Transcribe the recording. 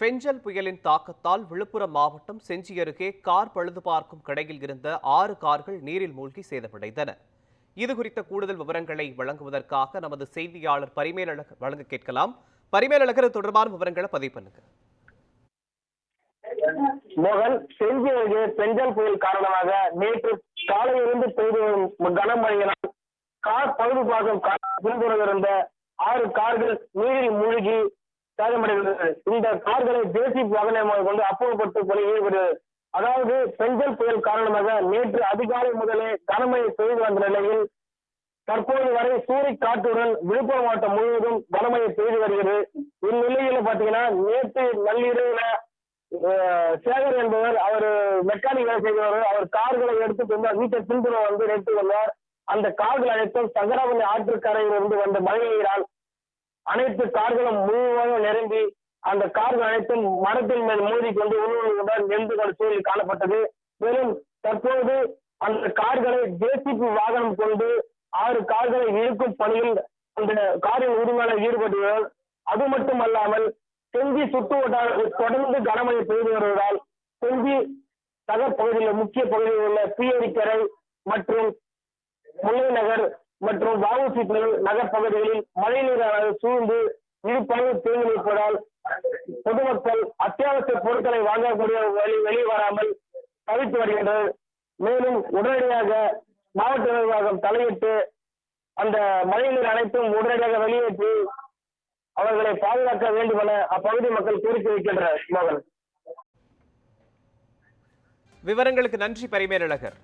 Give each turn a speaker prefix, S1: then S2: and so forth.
S1: பெஞ்சல் புயலின் தாக்கத்தால் விழுப்புரம் மாவட்டம் செஞ்சி அருகே கார் பழுது பார்க்கும் கடையில் இருந்த 6 கார்கள் நீரில் மூழ்கி சேதமடைந்தன. இதுகுறித்த கூடுதல் விவரங்களை வழங்குவதற்காக நமது செய்தியாளர் பரிமேலழகர் வழங்க கேட்கலாம். பரிமேலழகர், தொடர்பான விவரங்களை பதிவு பண்ணுங்க.
S2: மோகன், செஞ்சி அருகே பெஞ்சல் புயல் காரணமாக நேற்று காலையிலிருந்து பெய்து வரும் கனமழையினால் கார் பழுது பார்க்கும் பின்தொடர்ந்த 6 கார்கள் நீரில் மூழ்கி சேதமடைந்தது. இந்த கார்களை ஜேசிபி வாகனமாக கொண்டு அப்புறப்பட்டு பணி ஈடுபடுகிறது. அதாவது பெஞ்சல் புயல் காரணமாக நேற்று அதிகாலை முதலே கனமழை பெய்து வந்த நிலையில் தற்போது வரை சூறை காற்றுடன் விழுப்புரம் மாவட்டம் முழுவதும் கனமழை பெய்து வருகிறது. இந்நிலையில பாத்தீங்கன்னா நேற்று நள்ளிரவுல சேகர் என்பவர் அவர் மெக்கானிக் வேலை செய்கிறவர். அவர் கார்களை எடுத்துட்டு வந்தார். வீட்டை பின்புறம் வந்து நிறுத்தி வந்தார். அந்த கார்கள் அனைத்தும் சங்கராபதி ஆற்றுக்கரையிலிருந்து வந்த மழை நீரால் அனைத்து கார்களும் முழுவதும் நிரம்பி அந்த கார்கள் அனைத்தும் மரத்தின் மேல் மோதி கொண்டு உணவுடன் நெருந்து கொண்ட சூழலில் காணப்பட்டது. மேலும் தற்போது அந்த கார்களை ஜேசிபி வாகனம் கொண்டு 6 கார்களை இழுக்கும் பணியில் அந்த காரின் உரிமையாளர் ஈடுபட்டுள்ளார். அது மட்டுமல்லாமல் செஞ்சி சுற்று வட்டாரத்தில் தொடர்ந்து கனமழை பெய்து வருவதால் செஞ்சி நகர் பகுதியில் முக்கிய பகுதியில் உள்ள பீயடிக்கரை மற்றும் முல்லை நகர் மற்றும் வஉசி நகர் பகுதிகளில் மழைநீரானது சூழ்ந்து இடுப்பளவு தேங்கி நிற்பதால் பொதுமக்கள் அத்தியாவசிய பொருட்களை வாங்கக்கூடிய வெளியே வராமல் தவித்து வருகின்றனர். மேலும் உடனடியாக மாவட்ட நிர்வாகம் தலையிட்டு அந்த மழைநீர் அனைத்தும் உடனடியாக வெளியேற்றி அவர்களை பாதுகாக்க வேண்டும் என அப்பகுதி மக்கள் கோரிக்கை வைக்கின்றனர். மோகன்,
S1: விவரங்களுக்கு நன்றி பரிமேலழகர்.